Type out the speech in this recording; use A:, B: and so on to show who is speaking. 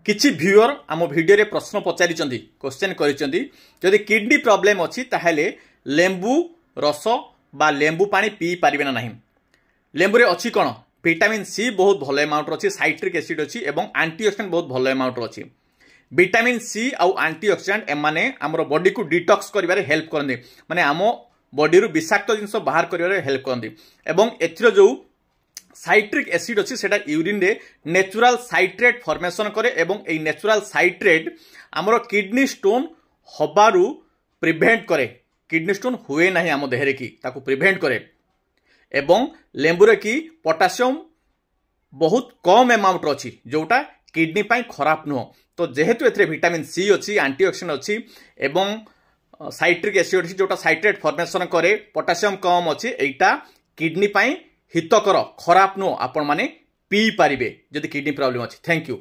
A: किछि व्यूअर आम वीडियो रे प्रश्न पचारि क्वेश्चन करिसेंती जदि किडनी प्रॉब्लम अछि ताहेले लेंबू रस बा लेंबू पानी पी पारिबे ना नहीं। लेंबू रे अछि कोन विटामिन सी बहुत भलो अमाउंट रो अछि, साइट्रिक एसिड अछि एवं एंटीऑक्सीडेंट बहुत भलो अमाउंट रो अछि। विटामिन सी आउ एंटीऑक्सीडेंट एमाने हमरो बॉडी को डिटॉक्स करिबारे हेल्प करंदी, माने आमो बॉडी रु विषाक्त जिंस बाहर करिबारे हेल्प करंदी एवं एथिरो जो साइट्रिक एसिड अच्छी सेटा यूरिन रे नेचुरल साइट्रेट फॉर्मेशन करे एवं ए नेचुरल साइट्रेट आमर किडनी स्टोन हबारु प्रिवेंट करे। किडनी स्टोन हुए नहीं आम देहरे की ताकू प्रिवेंट करे एवं लेंबू रे की पोटासियम बहुत कम अमाउंट अच्छी जोटा किडनी पाई खराब नुह। तो जेहेतु एथरे विटामिन सी अच्छी, एंटीऑक्सीडेंट अच्छी एवं साइट्रिक एसिड अच्छी जोटा साइट्रेट फॉर्मेशन करे, पोटासियम कम अच्छी, एटा किडनी पाई हितकर खराब नुह। आपण माने पी पारिबे जदि किडनी प्रॉब्लम अच्छी। Thank you.